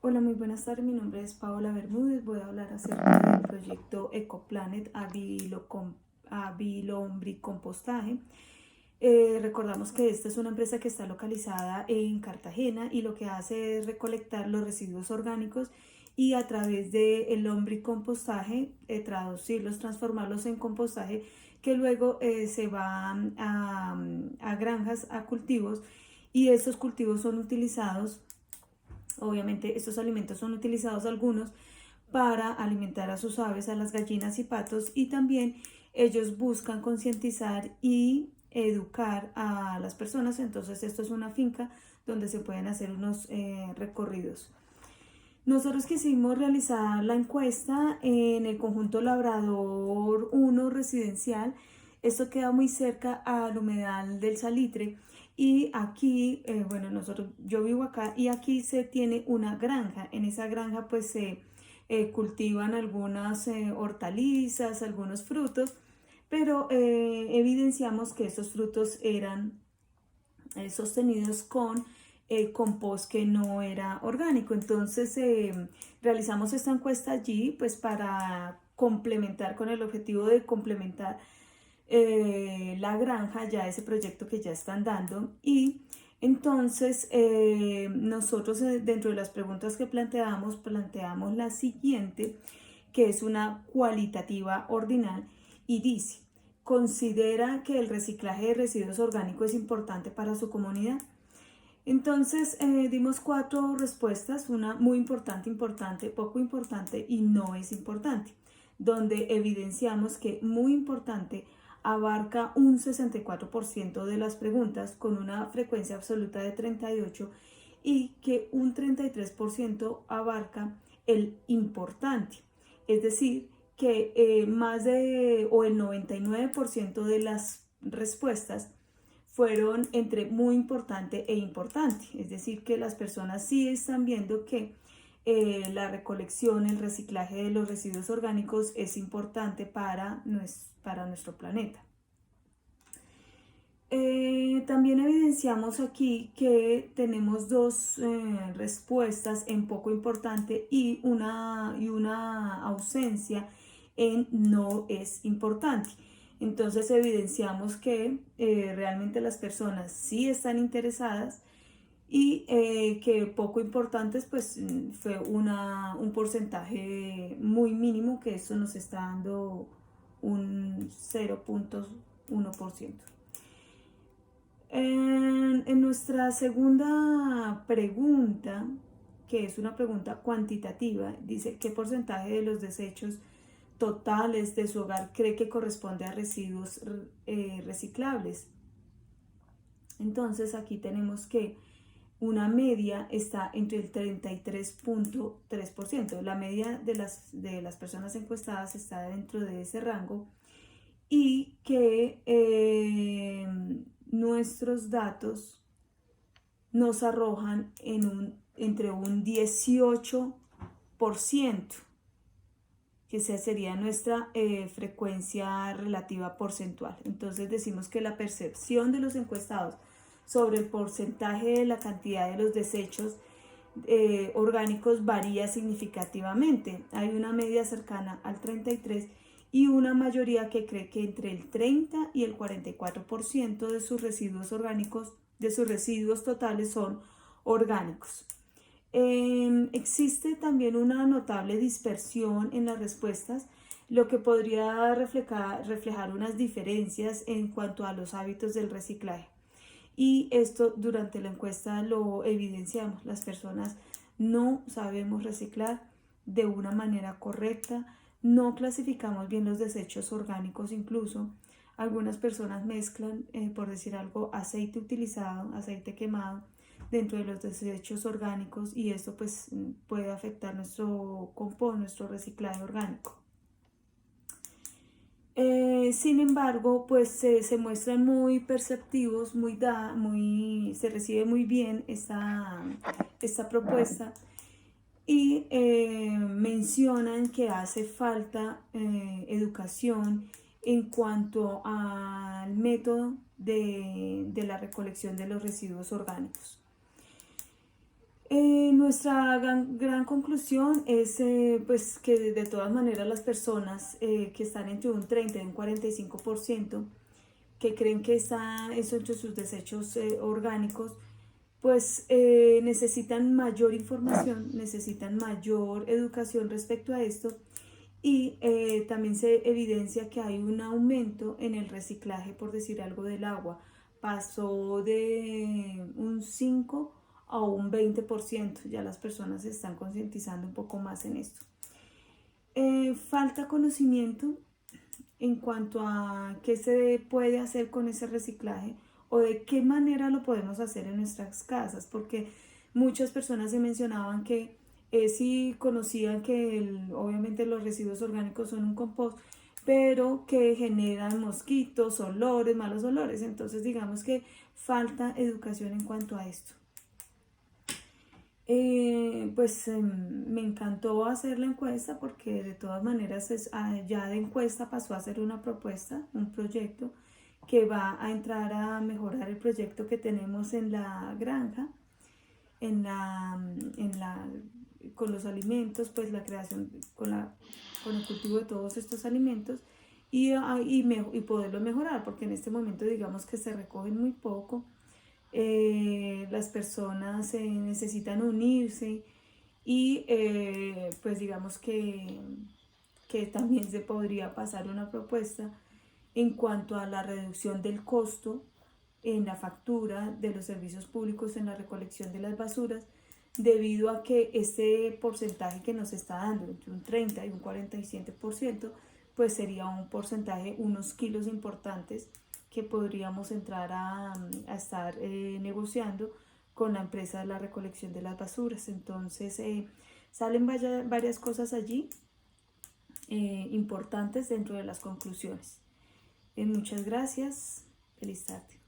Hola, muy buenas tardes. Mi nombre es Paola Bermúdez. Voy a hablar acerca del proyecto Ecoplanet Avilombricompostaje. Recordamos que esta es una empresa que está localizada en Cartagena y lo que hace es recolectar los residuos orgánicos y a través del lombricompostaje traducirlos, transformarlos en compostaje que luego se van a granjas, a cultivos, y estos cultivos son utilizados. Obviamente estos alimentos son utilizados algunos para alimentar a sus aves, a las gallinas y patos, y también ellos buscan concientizar y educar a las personas. Entonces esto es una finca donde se pueden hacer unos recorridos. Nosotros quisimos realizar la encuesta en el conjunto Labrador 1 residencial. Esto queda muy cerca al humedal del Salitre. Y aquí, bueno, yo vivo acá y aquí se tiene una granja. En esa granja pues se cultivan algunas hortalizas, algunos frutos, pero evidenciamos que estos frutos eran sostenidos con compost que no era orgánico. Entonces realizamos esta encuesta allí pues para complementar, con el objetivo de complementar la granja, ya ese proyecto que ya están dando. Y entonces nosotros dentro de las preguntas que planteamos la siguiente, que es una cualitativa ordinal, y dice: ¿considera que el reciclaje de residuos orgánicos es importante para su comunidad? Entonces dimos 4 respuestas: una muy importante, importante, poco importante y no es importante, donde evidenciamos que muy importante abarca un 64% de las preguntas con una frecuencia absoluta de 38, y que un 33% abarca el importante. Es decir, que más de o el 99% de las respuestas fueron entre muy importante e importante. Es decir, que las personas sí están viendo que la recolección, el reciclaje de los residuos orgánicos es importante para nuestro planeta. También evidenciamos aquí que tenemos 2 respuestas en poco importante y una ausencia en no es importante. Entonces evidenciamos que realmente las personas sí están interesadas, y que poco importantes pues fue un porcentaje muy mínimo, que esto nos está dando un 0,1%. En nuestra segunda pregunta, que es una pregunta cuantitativa, dice: ¿qué porcentaje de los desechos totales de su hogar cree que corresponde a residuos reciclables? Entonces aquí tenemos que una media está entre el 33,3%. La media de las personas encuestadas está dentro de ese rango, y que nuestros datos nos arrojan entre un 18%, que sería nuestra frecuencia relativa porcentual. Entonces decimos que la percepción de los encuestados sobre el porcentaje de la cantidad de los desechos orgánicos varía significativamente. Hay una media cercana al 33 y una mayoría que cree que entre el 30 y el 44% de sus residuos orgánicos, de sus residuos totales, son orgánicos. Existe también una notable dispersión en las respuestas, lo que podría reflejar unas diferencias en cuanto a los hábitos del reciclaje. Y esto durante la encuesta lo evidenciamos. Las personas no sabemos reciclar de una manera correcta, no clasificamos bien los desechos orgánicos. Incluso algunas personas mezclan, por decir algo, aceite utilizado, aceite quemado dentro de los desechos orgánicos, y esto pues puede afectar nuestro compost, nuestro reciclaje orgánico. Sin embargo, pues se muestran muy perceptivos, se recibe muy bien esta propuesta, y mencionan que hace falta educación en cuanto al método de la recolección de los residuos orgánicos. Nuestra gran conclusión es pues que de todas maneras las personas que están entre un 30 y un 45%, que creen que está eso entre sus desechos orgánicos, pues necesitan mayor información, necesitan mayor educación respecto a esto, y también se evidencia que hay un aumento en el reciclaje, por decir algo, del agua. Pasó de un 5 a un 20%. Ya las personas se están concientizando un poco más en esto. Falta conocimiento en cuanto a qué se puede hacer con ese reciclaje o de qué manera lo podemos hacer en nuestras casas, porque muchas personas se mencionaban que sí conocían que obviamente los residuos orgánicos son un compost, pero que generan mosquitos, olores, malos olores. Entonces digamos que falta educación en cuanto a esto. Pues me encantó hacer la encuesta porque de todas maneras ya de encuesta pasó a ser una propuesta, un proyecto que va a entrar a mejorar el proyecto que tenemos en la granja, con los alimentos, pues la creación, con el cultivo de todos estos alimentos y poderlo mejorar, porque en este momento digamos que se recogen muy poco. Las personas necesitan unirse y pues digamos que también se podría pasar una propuesta en cuanto a la reducción del costo en la factura de los servicios públicos en la recolección de las basuras, debido a que este porcentaje que nos está dando entre un 30 y un 47%, pues sería un porcentaje, unos kilos importantes que podríamos entrar a estar negociando con la empresa de la recolección de las basuras. Entonces salen varias cosas allí importantes dentro de las conclusiones. Muchas gracias. Feliz tarde.